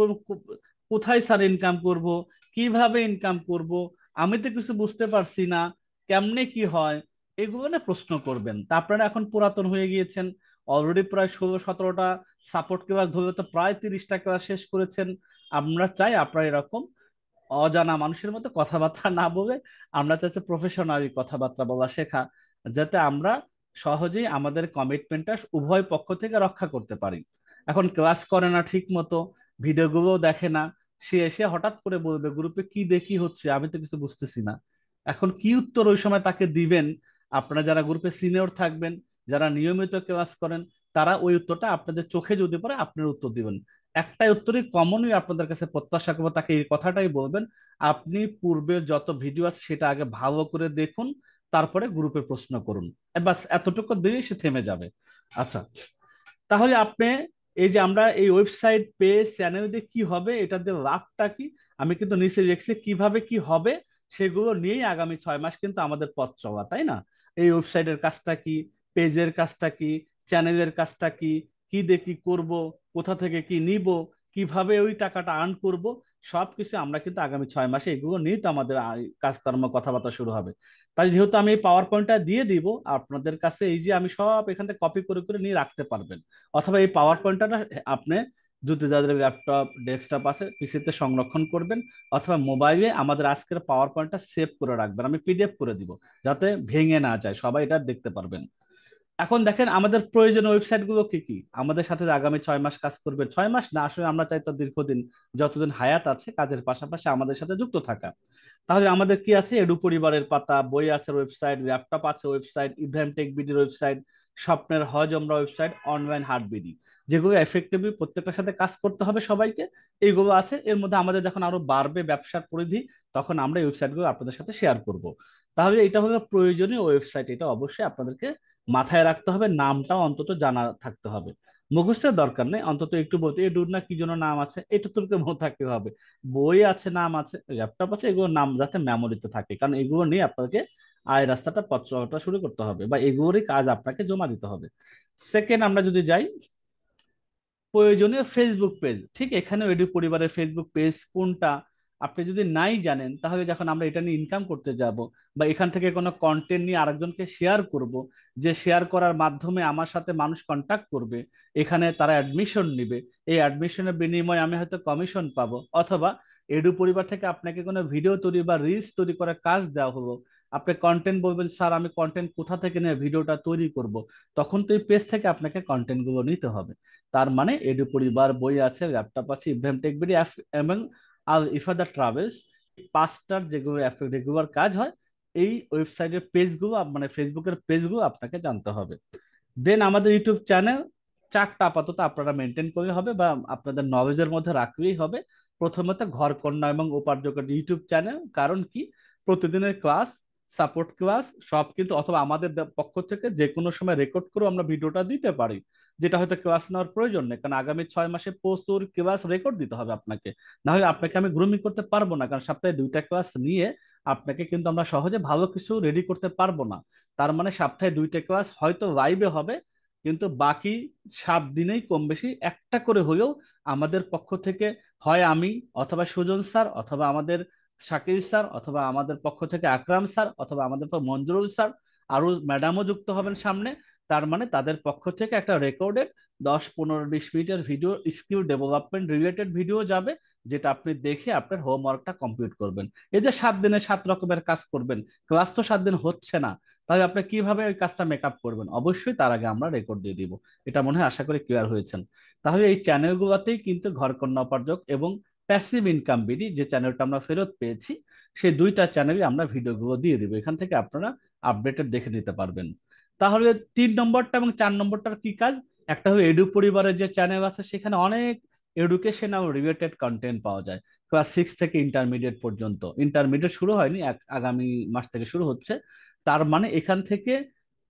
কোথায় স্যার ইনকাম করব, কিভাবে ইনকাম করব, আমি তো কিছু বুঝতে পারছি না, কেমনে কি হয়, এগুলো না প্রশ্ন করবেন। তা আপনারা এখন পুরাতন হয়ে গিয়েছেন, অলরেডি প্রায় 16-17টা সাপোর্ট ক্লাস ধরে তো প্রায় 30টা ক্লাস শেষ করেছেন। আমরা চাই আপনারা এরকম অজানা মানুষের মতো কথাবার্তা না বলে, আমরা চাইছি প্রফেশনালি কথাবার্তা বলা শেখা, যাতে আমরা সহজেই আমাদের কমিটমেন্টটা উভয় পক্ষ থেকে রক্ষা করতে পারি। এখন ক্লাস করে না ঠিক মতো, ভিডিওগুলো দেখে না, সে এসে হঠাৎ করে বলবে গ্রুপে কি দেখি হচ্ছে, আমি তো কিছু বুঝতেছি না। এখন কি উত্তর ওই সময় তাকে দিবেন? আপনারা যারা গ্রুপে সিনিয়র থাকবেন, যারা নিয়মিত ক্লাস করেন, তারা ওই উত্তরটা আপনাদের চোখে যদি পড়ে আপনার উত্তর দিবেন। একটাই উত্তরই কমনই আপনাদের কাছে প্রত্যাশা করবো, তাকে এই কথাটাই বলবেন, আপনি পূর্বে যত ভিডিও আছে সেটা আগে ভালো করে দেখুন, তারপরে গ্রুপে প্রশ্ন করুন। বাস এতটুকু দিয়ে সে থেমে যাবে। আচ্ছা, তাহলে আপনি এই যে আমরা এই ওয়েবসাইট, পেজ, চ্যানেল দিয়ে কি হবে, এটা দিয়ে লাভটা কি, আমি কিন্তু নিচে রেখেছি কিভাবে কি হবে। সেগুলো নিয়েই আগামী 6 মাস কিন্তু আমাদের পথ চলা, তাই না? এই ওয়েবসাইটের কাজটা কি, পেজের কাজটা কি, চ্যানেলের কাজটা কি, কি দিয়ে কি করব, কোথা থেকে কি নিব, কিভাবে ওই টাকাটা আর্ন করব, সবকিছু আমরা কিন্তু আগামী 6 মাসে এগুলো নিয়ে তো আমাদের কাজকর্ম কথাবার্তা শুরু হবে। তাই যেহেতু আমি এই পাওয়ার পয়েন্টটা দিয়ে দিব আপনাদের কাছে, এই যে আমি সব এখান থেকে কপি করে করে নিয়ে রাখতে পারবেন। অথবা এই পাওয়ার পয়েন্টটা আপনি যদি যাদের ল্যাপটপ, ডেস্কটপ আছে, পিসিতে সংরক্ষণ করবেন, অথবা মোবাইলে আমাদের আজকের পাওয়ার পয়েন্টটা সেভ করে রাখবেন, আমি পিডিএফ করে দিব যাতে ভেঙে না যায়, সবাই এটা দেখতে পারবেন। এখন দেখেন আমাদের প্রয়োজনীয় ওয়েবসাইট গুলো কি কি আমাদের সাথে যে আগামী 6 মাস কাজ করবে, 6 মাস না আসলে আমরা চাই তো দীর্ঘদিন, যতদিন হায়াত আছে কাজের পাশাপাশি আমাদের সাথে যুক্ত থাকা। তাহলে আমাদের কি আছে, এডু পরিবারের পাতা, বই আছে ওয়েবসাইট, ল্যাপটপ আছে ওয়েবসাইট, ইব্রাহিম টেক বিডির ওয়েবসাইট, স্বপ্নের হজমরা ওয়েবসাইট, অনলাইন হাট বিডি, যেগুলো এফেক্টিভলি প্রত্যেকটার সাথে কাজ করতে হবে সবাইকে, এইগুলো আছে। এর মধ্যে আমাদের যখন আরো বাড়বে ব্যবসার পরিধি, তখন আমরা এই ওয়েবসাইটগুলো আপনাদের সাথে শেয়ার করব। তাহলে এটা হলো প্রয়োজনীয় ওয়েবসাইট, এটা অবশ্যই আপনাদেরকে মাথায় রাখতে হবে, নামটাও অন্তত জানা থাকতে হবে। মুখস্থের দরকার নেই, অন্তত একটু বলতে এই ডুড না কি জন্য নাম আছে এটা তোর মনে থাকতে হবে। বই আছে, নাম আছে, ল্যাপটপ আছে, এগুলোর নাম যাতে মেমোরিতে থাকে, কারণ এগুলো নিয়ে আপনাকে আয় রাস্তাটা পথ চলাটা শুরু করতে হবে বা এগুলোরই কাজ আপনাকে জমা দিতে হবে। সেকেন্ড, আমরা যদি যাই প্রয়োজনীয় ফেসবুক পেজ, ঠিক এখানে এডু পরিবারের ফেসবুক পেজ কোনটা আপনি যদি নাই জানেন, তাহলে যখন আমরা এটা নিয়ে ইনকাম করতে যাব বা এখান থেকে কোনো কন্টেন্ট নিয়ে আরেকজনকে শেয়ার করব, যে শেয়ার করার মাধ্যমে আমার সাথে মানুষ কন্টাক্ট করবে, এখানে তারা অ্যাডমিশন নিবে, এই অ্যাডমিশনের বিনিময়ে আমি হয়তো কমিশন পাবো, অথবা এডু পরিবার থেকে আপনাকে কোনো ভিডিও তৈরি বা রিলস তৈরি করার কাজ দেওয়া হলো, আপনি কন্টেন্ট বলবেন স্যার আমি কন্টেন্ট কোথা থেকে নিয়ে ভিডিওটা তৈরি করব, তখন তো এই পেজ থেকে আপনাকে কন্টেন্ট গুলো নিতে হবে। তার মানে এডু পরিবার, বই আছে, ল্যাপটপ আছে, ইব্রাহিম টেকবিডি এবং আল ইফাদা ট্রাভেলস, পাঁচটার যেগুলো রেগুলার কাজ হয় এই ওয়েবসাইটের পেজগুলো মানে ফেসবুকের পেজগুলো আপনাকে জানতে হবে। দেন আমাদের ইউটিউব চ্যানেল চারটা আপাতত আপনারা মেনটেন করলে হবে বা আপনাদের নলেজের মধ্যে রাখলেই হবে। প্রথমত ঘরকন্যা এবং উপার্জকের ইউটিউব চ্যানেল, কারণ কি প্রতিদিনের ক্লাস, সাপোর্ট ক্লাস সব কিন্তু, অথবা আমাদের পক্ষ থেকে যে কোনো সময় রেকর্ড করে আমরা ভিডিওটা দিতে পারি, যেটা হয়তো ক্লাস নেওয়ার প্রয়োজন নেই, কারণ আগামী 6 মাসে প্রচুর ক্লাস রেকর্ড দিতে হবে আপনাকে, না হলে আপনাকে আমি গ্রুমিং করতে পারবো না, কারণ সপ্তাহে 2টা ক্লাস নিয়ে আপনাকে কিন্তু আমরা সহজে ভালো কিছু রেডি করতে পারবো না। তার মানে সপ্তাহে 2টা ক্লাস হয়তো লাইভে হবে, কিন্তু বাকি 7 দিনেই কম বেশি একটা করে হলেও আমাদের পক্ষ থেকে হয় আমি, অথবা সুজন স্যার, অথবা আমাদের শাকিল স্যার, অথবা আমাদের পক্ষ থেকে আকরাম স্যার, অথবা আমাদের মঞ্জুরুল স্যার, আরো ম্যাডামও যুক্ত হবেন সামনে। তার মানে তাদের পক্ষ থেকে একটা রেকর্ডেড 10, 15, 20 মিনিটের video skill development related video যাবে, যেটা আপনি দেখে আপনার হোমওয়ার্কটা কমপ্লিট করবেন। এই যে 7 দিনে 7 রকমের কাজ করবেন, ক্লাস তো 7 দিন হচ্ছে না, তাহলে আপনি কিভাবে ওই কাজটা মেকআপ করবেন? অবশ্যই তার আগে আমরা রেকর্ড দিয়ে দিব। এটা মনে হয় আশা করি ক্লিয়ার হয়েছেন। তাহলে এই চ্যানেলগুলোতেই কিন্তু ঘরকন্যা উপার্জক এবং প্যাসিভ ইনকাম বিডি যে চ্যানেলটা আমরা ফেরত পেয়েছি, সেই দুইটা চ্যানেলে আমরা ভিডিওগুলো দিয়ে দিব, এখান থেকে আপনারা আপডেটেড দেখে নিতে পারবেন। তাহলে 3 নম্বরটা এবং 4 নম্বরটার কি কাজ? একটা হলো এডু পরিবারের যে চ্যানেল আছে, সেখানে অনেক এডুকেশনাল রিলেটেড কন্টেন্ট পাওয়া যায়, ক্লাস 6 থেকে ইন্টারমিডিয়েট পর্যন্ত। ইন্টারমিডিয়েট শুরু হয়নি, আগামী মাস থেকে শুরু হচ্ছে। তার মানে এখান থেকে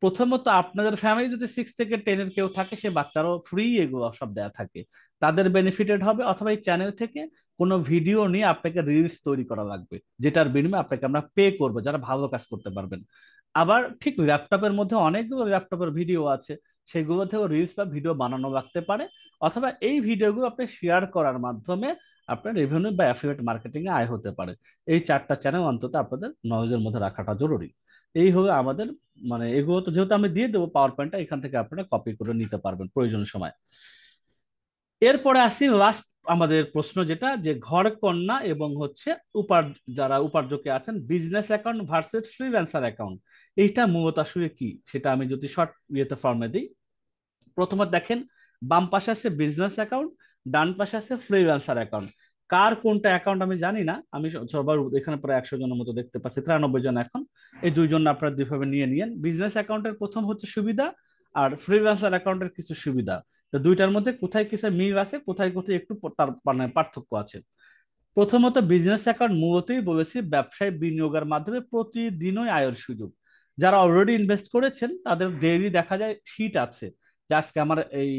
প্রথমত আপনাদের ফ্যামিলি যদি 6 থেকে 10-এর কেউ থাকে, সে বাচ্চারও ফ্রি এগুলো সব দেয়া থাকে, তাদের বেনিফিটেড হবে। অথবা এই চ্যানেল থেকে কোনো ভিডিও নিয়ে আপনাকে রিলস তৈরি করা লাগবে, যেটার বিনিময়ে আপনাকে আমরা পে করবো, যারা ভালো কাজ করতে পারবেন। আবার ঠিক ল্যাপটপের মধ্যে অনেকগুলো ল্যাপটপের ভিডিও আছে, সেগুলো থেকেও রিলস বা ভিডিও বানানো লাগতে পারে। অথবা এই ভিডিওগুলো আপনি শেয়ার করার মাধ্যমে আপনার রেভিনিউ বা অ্যাফিলিয়েট মার্কেটিং এ আয় হতে পারে। এই 4টা চ্যানেল অন্তত আপনাদের নলেজের মধ্যে রাখাটা জরুরি। এই হলো আমাদের, মানে এগুলো তো যেহেতু আমি দিয়ে দেবো পাওয়ার পয়েন্টটা, এখান থেকে আপনারা কপি করে নিতে পারবেন প্রয়োজন সময়। এরপরে আসি লাস্ট আমাদের প্রশ্ন, যেটা যে ঘর কন্যা এবং হচ্ছে উপার যারা উপার্জকে আছেন, business account versus freelancer account, এইটা মূলত আসলে কি সেটা আমি যদি শর্ট ইয়েতে ফর্মে দিই। প্রথমে দেখেন, বাম পাশে আছে বিজনেস অ্যাকাউন্ট, ডান পাশে আছে ফ্রিল্যান্সার অ্যাকাউন্ট। কার কোনটা অ্যাকাউন্ট আমি জানি না, আমি সবার এখানে প্রায় 100 জনের মতো দেখতে পাচ্ছি, 93 জন এখন। এই দুইজন আপনারা দুইভাবে নিয়ে নিয়েন। বিজনেস অ্যাকাউন্টের প্রথম হচ্ছে সুবিধা, আর ফ্রিল্যান্সার অ্যাকাউন্টের কিছু সুবিধা। তো দুইটার মধ্যে কোথায় কিছু মিল আছে, কোথায় কোথায় একটু তার মানে পার্থক্য আছে। প্রথমত বিজনেস অ্যাকাউন্ট মূলতই বলেছি ব্যবসায় বিনিয়োগের মাধ্যমে প্রতিদিনই আয়ের সুযোগ। যারা অলরেডি ইনভেস্ট করেছেন তাদের ডেইলি দেখা যায় শীট আছে, যে আজকে আমার এই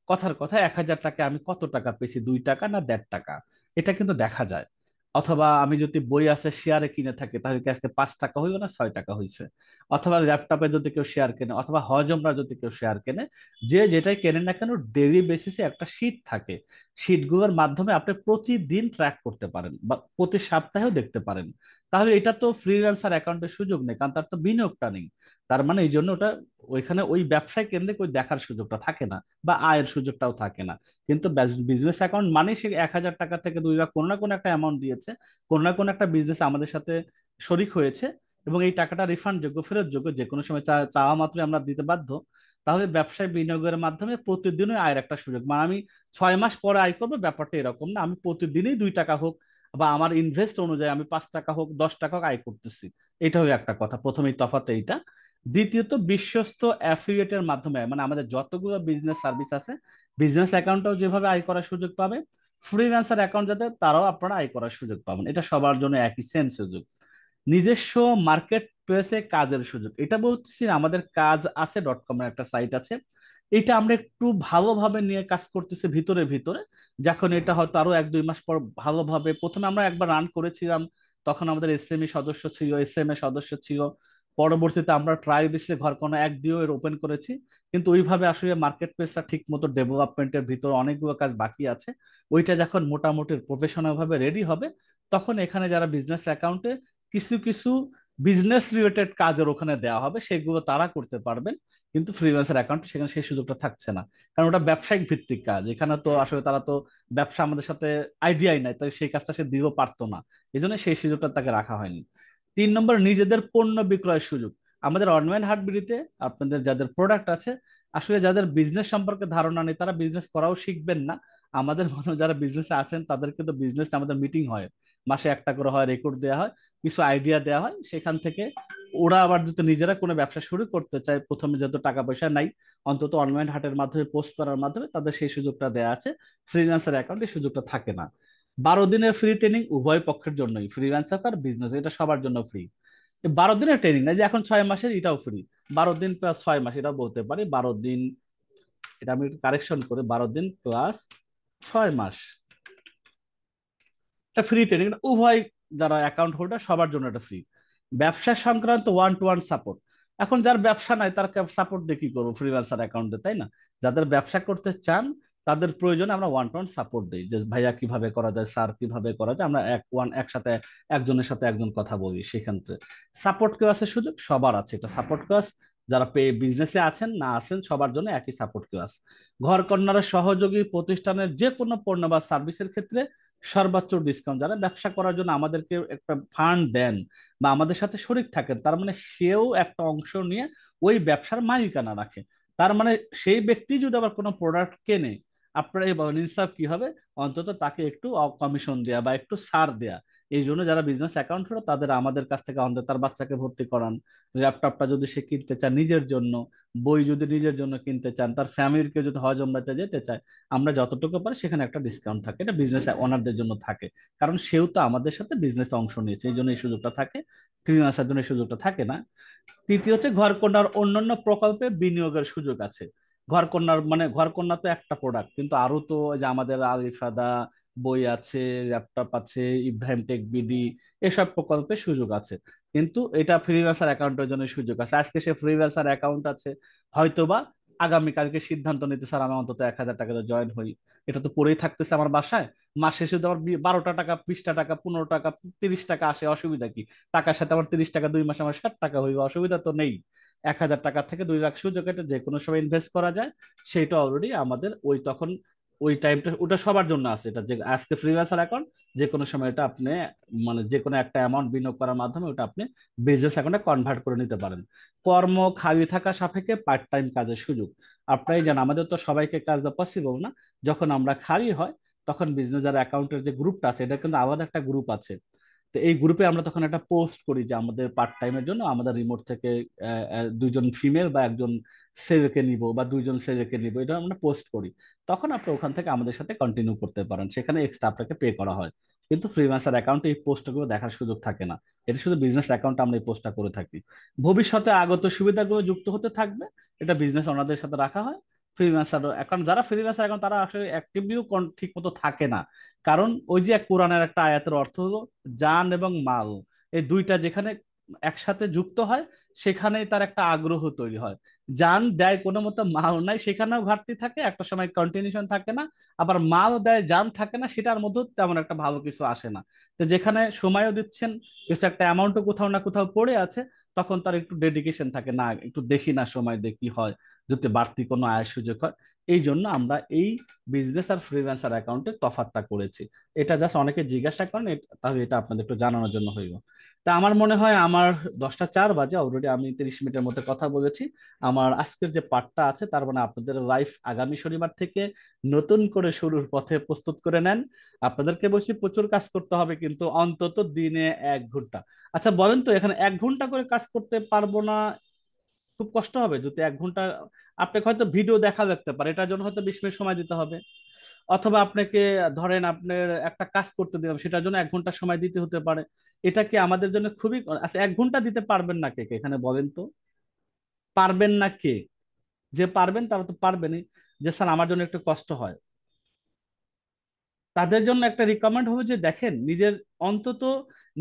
কথার কথা 1000 টাকা আমি কত টাকা পেয়েছি, 2 টাকা না 1.5 টাকা, এটা কিন্তু দেখা যায়। অথবা আমি যদি বই আছে শেয়ারে কিনে থাকি, তাহলে কি আজকে 5 টাকা হইলো না 6 টাকা হয়েছে। অথবা ল্যাপটপে যদি কেউ শেয়ার কেনে, অথবা হজমরা যদি কেউ শেয়ার কেনে, যে যেটাই কেনেন না কেন ডেইলি বেসিসে একটা শীট থাকে। শীটগুলোর মাধ্যমে আপনি প্রতিদিন ট্র্যাক করতে পারেন বা প্রতি সপ্তাহেও দেখতে পারেন। তাহলে এটা তো ফ্রিল্যান্সার অ্যাকাউন্টের সুযোগ নেই, কারণ তার তো বিনিয়োগটা নেই। তার মানে এই জন্য ওটা ওইখানে ওই ব্যবসায় কেন্দ্রিক ওই দেখার সুযোগটা থাকে না বা আয়ের সুযোগটাও থাকে না। কিন্তু বিজনেস অ্যাকাউন্ট মানে সে 1000 টাকা থেকে 2 লাখ কোনো না কোনো একটা অ্যামাউন্ট দিয়েছে, কোনো না কোনো একটা বিজনেস আমাদের সাথে শরিক হয়েছে, এবং এই টাকাটা রিফান্ড যোগ্য, ফেরত যোগ্য, যে কোনো সময় চাওয়া মাত্রই আমরা দিতে বাধ্য। তাহলে ব্যবসায় বিনিয়োগের মাধ্যমে প্রতিদিনই আয়ের একটা সুযোগ, মানে আমি 6 মাস পরে আয় করবো ব্যাপারটা এরকম না, আমি প্রতিদিনই 2 টাকা হোক বা আমার ইনভেস্ট অনুযায়ী আমি 5 টাকা হোক 10 টাকা হোক আয় করতেছি। এটা হলো একটা কথা, প্রথমেই তফাৎ এইটা। দ্বিতীয়ত বিশ্বস্ত অ্যাফিলিয়েটের মাধ্যমে, মানে আমাদের যতগুলো বিজনেস সার্ভিস আছে, বিজনেস অ্যাকাউন্টও যেভাবে আয় করার সুযোগ পাবে, ফ্রিল্যান্সার অ্যাকাউন্ট যাতে তারাও আপনারা আয় করার সুযোগ পাবেন, এটা সবার জন্য একই সেম সুযোগ। নিজস্ব মার্কেট প্লেসে কাজের সুযোগ, এটা বলতেছি না, আমাদের কাজ আছে .com এর একটা সাইট আছে, এটা আমরা একটু ভালোভাবে নিয়ে কাজ করতেছি ভিতরে ভিতরে। যখন এটা হয়তো আরো 1-2 মাস পর ভালোভাবে, প্রথমে আমরা একবার রান করেছিলাম, তখন আমাদের এসএমই সদস্য ছিল, এসএমএ সদস্য ছিল। পরবর্তীতে আমরা ট্রাই বেসে ঘরকোনা 1-2 এর ওপেন করেছি, কিন্তু ওইভাবে আসলে মার্কেট প্লেসটা ঠিক মতো ডেভেলপমেন্টের ভিতরে অনেকগুলো কাজ বাকি আছে। ওইটা যখন মোটামুটি প্রফেশনাল ভাবে রেডি হবে, তখন এখানে যারা বিজনেস অ্যাকাউন্টে কিছু কিছু বিজনেস রিলেটেড কাজের ওখানে দেওয়া হবে, সেগুলো তারা করতে পারবেন। কিন্তু ফ্রিল্যান্সার অ্যাকাউন্ট সেখানে সেই সুযোগটা থাকছে না, কারণ ওটা ব্যবসায়িক ভিত্তিক কাজ। এখানে তো আসলে তারা তো ব্যবসা আমাদের সাথে আইডিয়াই নাই, তাই সেই কাজটা সে দিতেও পারতো না। এই জন্য সেই সুযোগটা তাকে রাখা হয়নি। 3 নম্বর, নিজেদের পণ্য বিক্রয়ের সুযোগ। আমাদের অনলাইন হাটবিড়িতে আপনাদের যাদের প্রোডাক্ট আছে, আসলে যাদের বিজনেস সম্পর্কে ধারণা নেই তারা বিজনেস করাও শিখবেন না। আমাদের মনে যারা বিজনেসে আছেন তাদেরকে তো বিজনেস, আমাদের মিটিং হয়, মাসে একটা করে হয়, রেকর্ড দেওয়া হয়, কিছু আইডিয়া দেওয়া হয়, সেখান থেকে ওরা আবার যদি নিজেরা কোনো ব্যবসা শুরু করতে চায়, প্রথমে যেহেতু টাকা পয়সা নাই, অন্তত অনলাইন হাটের মাধ্যমে পোস্ট করার মাধ্যমে তাদের সেই সুযোগটা দেওয়া আছে। ফ্রিল্যান্সার অ্যাকাউন্টে সুযোগটা থাকে না। 12 দিনের ফ্রি ট্রেনিং উভয় পক্ষের জন্যই, ফ্রিল্যান্সার আর বিজনেস, এটা সবার জন্য ফ্রি। 12 দিনের ট্রেনিং না যে এখন 6 মাসের, এটাও ফ্রি। 12 দিন প্লাস 6 মাস, এটাও বলতে পারি 12 দিন। এটা আমি কারেকশন করে, 12 দিন প্লাস 6 মাস, এটা ফ্রি ট্রেনিং। উভয় যারা অ্যাকাউন্ট হোল্ডার সবার জন্য এটা ফ্রি। ব্যবসা সংক্রান্ত 1-to-1 সাপোর্ট। এখন যার ব্যবসা নাই তার সাপোর্ট দিয়ে কি করবো ফ্রিল্যান্সার অ্যাকাউন্টে, তাই না? যাদের ব্যবসা করতে চান তাদের প্রয়োজনে আমরা 1-to-1 সাপোর্ট দিই, যে ভাইয়া কিভাবে করা যায়, স্যার কিভাবে করা যায়, আমরা একসাথে একজনের সাথে একজন কথা বলি। সেক্ষেত্রে সাপোর্ট কেউ আছে, সুযোগ সবার আছে, এটা সাপোর্ট কেউ আছে। যারা বিজনেসে আছেন না আছেন সবার জন্য একই সাপোর্ট কেউ আছে। ঘর কন্যার সহযোগী প্রতিষ্ঠানের যে কোনো পণ্য বা সার্ভিসের ক্ষেত্রে সর্বোচ্চ ডিসকাউন্ট। যারা ব্যবসা করার জন্য আমাদেরকে একটা ফান্ড দেন বা আমাদের সাথে শরিক থাকেন, তার মানে সেও একটা অংশ নিয়ে ওই ব্যবসার মালিকানা রাখে। তার মানে সেই ব্যক্তি যদি আবার কোনো প্রোডাক্ট কেনে, আপনারা এই বলেন ইনসাফ কি হবে? অন্তত তাকে একটু কমিশন দেয়া বা একটু ছাড় দেয়া। এই জন্য যারা বিজনেস অ্যাকাউন্ট হলো তাদের আমাদের কাছ থেকে অন্তত তার বাচ্চাকে ভর্তি করান, ল্যাপটপটা যদি সে কিনতে চান নিজের জন্য, বই যদি নিজের জন্য কিনতে চান, তার ফ্যামিলির কেউ যদি হজ ওমরাতে যেতে চায়, আমরা যতটুকু পারি সেখানে একটা ডিসকাউন্ট থাকে, এটা বিজনেস ওনারদের জন্য থাকে। কারণ সেও তো আমাদের সাথে বিজনেস অংশ নিয়েছে, এই জন্য এই সুযোগটা থাকে। ফ্রিল্যান্সার জন্য এই সুযোগটা থাকে না। তৃতীয় হচ্ছে ঘরকন্যার অন্যান্য প্রকল্পে বিনিয়োগের সুযোগ আছে। ঘরকন্যার মানে ঘরকন্যা তো একটা প্রোডাক্ট, কিন্তু আরো তো যে আমাদের আলিফাদা বই আছে, ল্যাপটপ আছে, ইব্রাহিম টেক বিডি, এসব প্রকল্পে সুযোগ আছে। কিন্তু এটা ফ্রিল্যান্সার অ্যাকাউন্টের জন্য সুযোগ আছে। আজকে সে ফ্রিল্যান্সার অ্যাকাউন্ট আছে, হয়তোবা আগামীকালকে সিদ্ধান্ত নিতে, স্যার আমি অন্তত 1,000 টাকা জয়েন হই, এটা তো পড়েই থাকতেছে আমার বাসায়। মাস শেষে যদি আমার 12টা টাকা, 20টা টাকা, 15 টাকা, 30 টাকা আসে, অসুবিধা কি? টাকার সাথে আমার 30 টাকা 2 মাসে আমার 60 টাকা হইবে, অসুবিধা তো নেই। 1,000 টাকা থেকে 2 লাখ সুযোগ, এটা যে কোনো সময় ইনভেস্ট করা যায়। সেটা অলরেডি আমাদের ওই তখন ওই টাইমটা ওটা সবার জন্য আছে। এটা যে আজকে ফ্রিল্যান্সার অ্যাকাউন্ট, যে কোনো সময় এটা আপনি মানে যে কোনো একটা অ্যামাউন্ট বিনিয়োগ করার মাধ্যমে ওটা আপনি বিজনেস অ্যাকাউন্টে কনভার্ট করে নিতে পারেন। কর্ম খালি থাকা সাপেক্ষে পার্ট টাইম কাজের সুযোগ। আপনারাই জানেন আমাদের তো সবাইকে কাজ দেওয়া পসিবল না। যখন আমরা খালি হয় তখন বিজনেস যারা অ্যাকাউন্টের যে গ্রুপটা আছে, এটা কিন্তু আলাদা একটা গ্রুপ আছে। তো এই গ্রুপে আমরা তখন একটা পোস্ট করি যে আমাদের পার্ট টাইমের জন্য আমাদের রিমোট থেকে 2জন ফিমেল বা একজন ছেলেকে নিব বা 2জন ছেলেকে নিব, এটা আমরা পোস্ট করি। তখন আপনি ওখান থেকে আমাদের সাথে কন্টিনিউ করতে পারেন, সেখানে এক্সট্রা আপনাকে পে করা হয়। কিন্তু ফ্রিল্যান্সার অ্যাকাউন্টে এই পোস্টগুলো দেখার সুযোগ থাকে না। এটা শুধু বিজনেস অ্যাকাউন্টে আমরা এই পোস্টটা করে থাকি। ভবিষ্যতে আগত সুবিধাগুলো যুক্ত হতে থাকবে, এটা বিজনেস ওনাদের সাথে রাখা হয়। ফ্রিল্যান্সার এখন যারা ফ্রিল্যান্সার এখন তারা আসলে অ্যাক্টিভলিও ঠিক মতো থাকে না। কারণ ওই যে কোরআনের একটা আয়াতের অর্থ হলো জান এবং মাল, এই দুইটা যেখানে একসাথে যুক্ত হয় সেখানেই তার একটা আগ্রহ তৈরি হয়। জান দেয় কোনো মতো, মাল নাই, সেখানেও ঘাটতি থাকে, একটা সময় কন্টিনিউশন থাকে না। আবার মাল দেয় জান থাকে না, সেটার মধ্যে তেমন একটা ভালো কিছু আসে না। তো যেখানে সময়ও দিচ্ছেন, কিছু একটা অ্যামাউন্টও কোথাও না কোথাও পড়ে আছে, তখন তার একটু ডেডিকেশন থাকে, না একটু দেখি না সময় দেখি হয়, যদি বাড়তি কোনো আয়ের সুযোগ হয়। এই জন্য আমরা এই বিজনেস আর ফ্রিল্যান্সার অ্যাকাউন্টে তফাৎটা করেছি। এটা জাস্ট অনেকে জিজ্ঞাসা করেন, তাহলে এটা আপনাদের একটু জানানোর জন্য হইব। তা আমার মনে হয় আমার 10টা 4 বাজে, অলরেডি আমি 30 মিনিটের মধ্যে কথা বলেছি। আমার আজকের যে পার্টটা আছে, তার মানে আপনাদের লাইফ আগামী শনিবার থেকে নতুন করে শুরুর পথে প্রস্তুত করে নেন। আপনাদেরকে বসে প্রচুর কাজ করতে হবে, কিন্তু অন্তত দিনে 1 ঘন্টা। আচ্ছা বলেন তো, এখানে 1 ঘন্টা করে কাজ করতে পারবো না? খুব কষ্ট হবে যদি 1 ঘন্টা। আপনাকে হয়তো ভিডিও দেখা লাগতে পারে, এটার জন্য হয়তো 20 মিনিট সময় দিতে হবে। অথবা আপনাকে ধরেন আপনার একটা কাজ করতে দিলাম, সেটার জন্য 1 ঘন্টা সময় দিতে হতে পারে। এটা কি আমাদের জন্য খুবই, আচ্ছা 1 ঘন্টা দিতে পারবেন না কে কে এখানে বলেন তো? পারবেন না কে? যে পারবেন তারা তো পারবেনই, যে স্যার আমার জন্য একটু কষ্ট হয়, তাদের জন্য একটা রিকমেন্ড হবে যে দেখেন নিজের অন্তত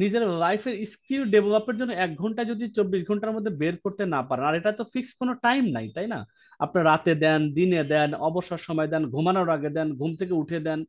নিজের লাইফের স্কিল ডেভেলপের জন্য 1 ঘন্টা যদি 24 ঘন্টার মধ্যে বের করতে না পারেন, আর এটা তো ফিক্স কোনো টাইম নাই, তাই না? আপনার রাতে দেন, দিনে দেন, অবসর সময় দেন, ঘুমানোর আগে দেন, ঘুম থেকে উঠে দেন,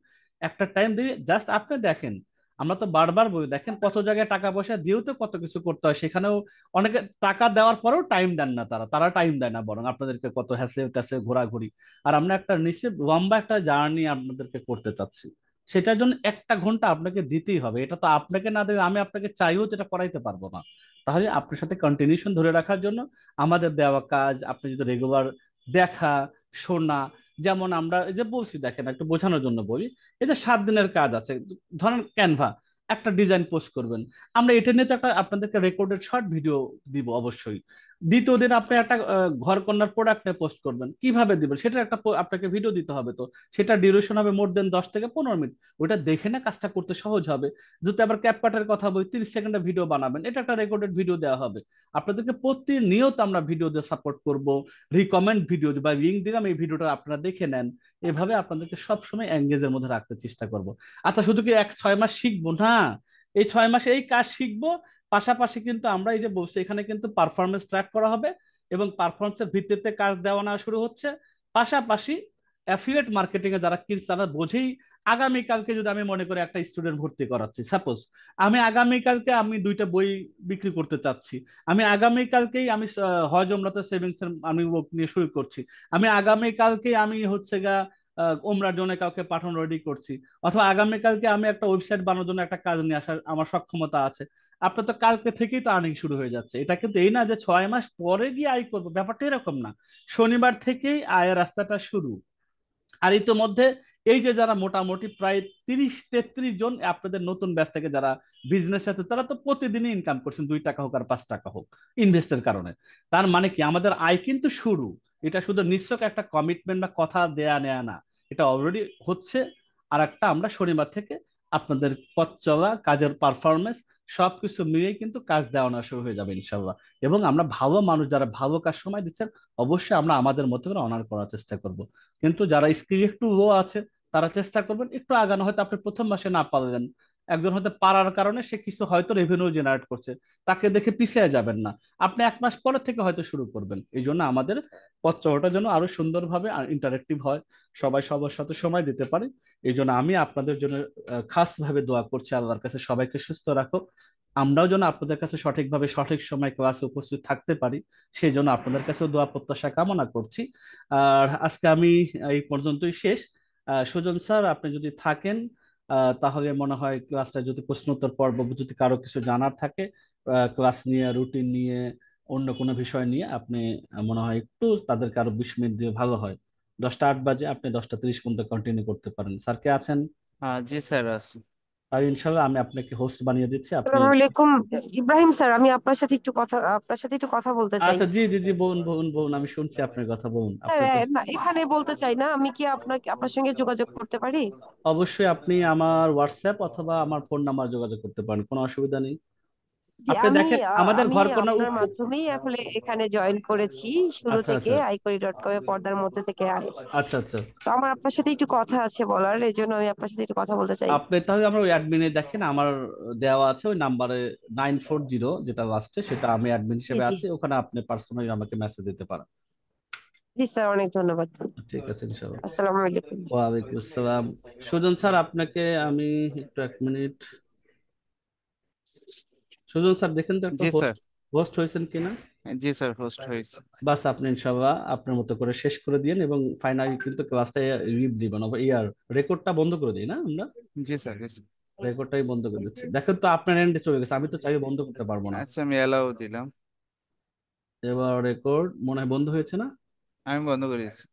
একটা টাইম দিয়ে জাস্ট আপনি দেখেন। আমরা তো বারবার বলি দেখেন কত জায়গায় টাকা পয়সা দিয়েও তো কত কিছু করতে হয়, সেখানেও অনেকে টাকা দেওয়ার পরেও টাইম দেন না, তারা টাইম দেয় না, বরং আপনাদেরকে কত হ্যাসে ট্যাসে ঘোরাঘুরি। আর আমরা একটা নিশ্চিত লম্বা একটা জার্নি আপনাদেরকে করতে চাচ্ছি, সেটার জন্য 1 ঘন্টা আপনাকে দিতেই হবে। এটা তো আপনাকে না দেবে আমি আপনাকে চাইও যেটা করাইতে পারবো না। তাহলে আপনার সাথে কন্টিনিউশন ধরে রাখার জন্য আমাদের দেওয়া কাজ আপনি যদি রেগুলার দেখা, শোনা, যেমন আমরা এই যে বলছি দেখেন একটু বোঝানোর জন্য বলি, এই যে 7 দিনের কাজ আছে, ধরেন ক্যানভা একটা ডিজাইন পোস্ট করবেন, আমরা এটা নিয়ে তো একটা আপনাদেরকে রেকর্ডেড শর্ট ভিডিও দিব অবশ্যই। দ্বিতীয় দিন আপনি একটা ঘর কন্যার প্রোডাক্ট নিয়ে পোস্ট করবেন, কিভাবে দিবেন সেটা একটা আপনাকে ভিডিও দিতে হবে, তো সেটা ডিউরেশন হবে মোর দেন 10 থেকে 15 মিনিট। ওটা দেখে না কাজটা করতে সহজ হবে। যদি আবার ক্যাপকাটের কথা বলি, 30 সেকেন্ডের ভিডিও বানাবেন, এটা একটা রেকর্ডেড ভিডিও দেওয়া হবে। আপনাদেরকে প্রতিনিয়ত আমরা ভিডিও দিয়ে সাপোর্ট করব, রিকমেন্ড ভিডিও বা লিঙ্ক দিলাম, এই ভিডিওটা আপনারা দেখে নেন। এভাবে আপনাদেরকে সবসময় এঙ্গেজের মধ্যে রাখতে চেষ্টা করব। আচ্ছা, শুধু কি 6 মাস শিখবো না, এই 6 মাসে এই কাজ শিখবো, পাশাপাশি কিন্তু আমরা এই যে বলছি এখানে কিন্তু পারফরমেন্স ট্র্যাক করা হবে, এবং পারফরমেন্সের ভিত্তিতে কাজ দেওয়া নেওয়া শুরু হচ্ছে। পাশাপাশি অ্যাফিলিয়েট মার্কেটিং এ যারা কিনছে তারা বোঝেই, আগামীকালকে যদি আমি মনে করি একটা স্টুডেন্ট ভর্তি করাচ্ছি, সাপোজ আমি আগামীকালকে আমি 2টা বই বিক্রি করতে চাচ্ছি, আমি আগামীকালকেই আমি হজ ওমরাতে সেভিংস এর আমি work নিয়ে শুরু করছি, আমি আগামীকালকেই আমি হচ্ছে গা ওমরার জন্য কাউকে পাঠানো রেডি করছি, অথবা আগামীকালকে আমি একটা ওয়েবসাইট বানানোর জন্য একটা কাজ নিয়ে আসার আমার সক্ষমতা আছে, আপনার তো কালকে থেকেই তো আর্নিং শুরু হয়ে যাচ্ছে। এটা কিন্তু এই না যে 6 মাস পরে গিয়ে আয় করবো, ব্যাপারটা এরকম না, শনিবার থেকেই আয়ের রাস্তাটা শুরু। আর ইতিমধ্যে এই যে যারা মোটামুটি প্রায় 30-33 জন আপনাদের নতুন ব্যাচ থেকে যারা বিজনেস আছে, তারা তো প্রতিদিনই ইনকাম করছেন, 2 টাকা হোক আর 5 টাকা হোক ইনভেস্টের কারণে। তার মানে কি আমাদের আয় কিন্তু শুরু, এটা শুধু নিশ্চয় একটা কমিটমেন্ট বা কথা দেয়া নেয়া না, এটা অলরেডি হচ্ছে। আর একটা আমরা শনিবার থেকে আপনাদের পথ চলা, কাজের পারফরমেন্স সবকিছু মিলিয়ে কিন্তু কাজ দেওয়া নেওয়া শুরু হয়ে যাবে ইনশাল্লাহ। এবং আমরা ভালো মানুষ যারা ভালো কাজ সময় দিচ্ছেন, অবশ্যই আমরা আমাদের মতো করে অনার করার চেষ্টা করব। কিন্তু যারা স্কিল একটু লো আছে, তারা চেষ্টা করবেন একটু আগানো, হয়তো আপনি প্রথম মাসে না পারলেন, একজন হয়তো পারার কারণে সে কিছু হয়তো রেভিনিউ জেনারেট করছে, তাকে দেখে পিছিয়ে যাবেন না, আপনি 1 মাস পরে থেকে হয়তো শুরু করবেন। এই জন্য আমাদের পথ চলাটা যেন আরো সুন্দরভাবে আর ইন্টারেক্টিভ হয়, সবাই সবার সাথে সময় দিতে পারে। এই জন্য আমি আপনাদের জন্য খাস ভাবে দোয়া করছি আল্লাহর কাছে সবাইকে সুস্থ রাখো, আমরাও যেন আপনাদের কাছে সঠিকভাবে সঠিক সময় ক্লাসে উপস্থিত থাকতে পারি, সেই জন্য আপনাদের কাছেও দোয়া প্রত্যাশা কামনা করছি। আর আজকে আমি এই পর্যন্তই শেষ। সুজন স্যার আপনি যদি থাকেন, তাহলে মনে হয় ক্লাসটা যদি প্রশ্নোত্তর পর্ব যদি কারো কিছু জানার থাকে, ক্লাস নিয়ে, রুটিন নিয়ে, অন্য কোনো বিষয় নিয়ে, আপনি মনে হয় একটু তাদেরকে আরো 20 মিনিট দিয়ে ভালো হয়। 10টা 8 বাজে, আপনি 10টা 30 পর্যন্ত কন্টিনিউ করতে পারেন। স্যার কে আছেন? জি স্যার আছে। আর ইনশাল্লাহ আমি আপনাকে হোস্ট বানিয়ে দিচ্ছি, আপনি। আসসালামু আলাইকুম। ইব্রাহিম স্যার, আমি আপনার সাথে একটু কথা বলতে চাই। আচ্ছা, জি জি জি, বলুন বলুন বলুন, আমি শুনছি আপনার কথা, বলুন স্যার আপনি তো। না, এখানে বলতে চাই না, আমি কি আপনার সঙ্গে যোগাযোগ করতে পারি? অবশ্যই আপনি আমার হোয়াটসঅ্যাপ অথবা আমার ফোন নাম্বার যোগাযোগ করতে পারেন, কোনো অসুবিধা নেই। জি, আপনি আমি দেখেন আমাদের আমি ঘরকন্যা আপনার মাধ্যমেই আসলে এখানে জয়েন করেছি, শুরু আচ্ছা থেকে আচ্ছা iQuery.com এ পর্দার মধ্যে থেকে আচ্ছা আচ্ছা। তো আমার আপনার সাথে একটু কথা আছে বলার, এই জন্য আমি আপনার সাথে একটু কথা বলতে চাই। আপনি তাহলে আমার ওই অ্যাডমিনে দেখেন, আমার দেওয়া আছে ওই নাম্বারে 940 যেটা লাস্টে, সেটা আমি অ্যাডমিন জি হিসেবে জি আছি, ওখানে আপনি পার্সোনালি আমাকে মেসেজ দিতে পারেন। জি স্যার, অনেক ধন্যবাদ। ঠিক আছে ইনশাআল্লাহ। আসসালামু আলাইকুম। ওয়ালাইকুম আসসালাম। সুজন স্যার আপনাকে আমি একটু 1 মিনিট, সুজন স্যার দেখেন তো একটা জি স্যার। হোস্ট হোস্ট হয়েছেন কিনা। জি স্যার, হোস্ট হয়েছে। বাস আপনি ইনশাল্লাহ আপনার মতো করে শেষ করে দিন, এবং ফাইনালি কিন্তু ক্লাসটা লিভ দিবেন, ইয়ার রেকর্ডটা বন্ধ করে দিই না আমরা, জি স্যার, জি স্যার। রেকর্ডটাই বন্ধ করে দিচ্ছি। দেখেন তো আপনার এন্ডে চলে গেছে, আমি তো চাইলে বন্ধ করতে পারবো না। আচ্ছা, আমি অ্যালাউ দিলাম। এবার রেকর্ড মনে হয় বন্ধ হয়েছে না। আমি বন্ধ করে দিয়েছি।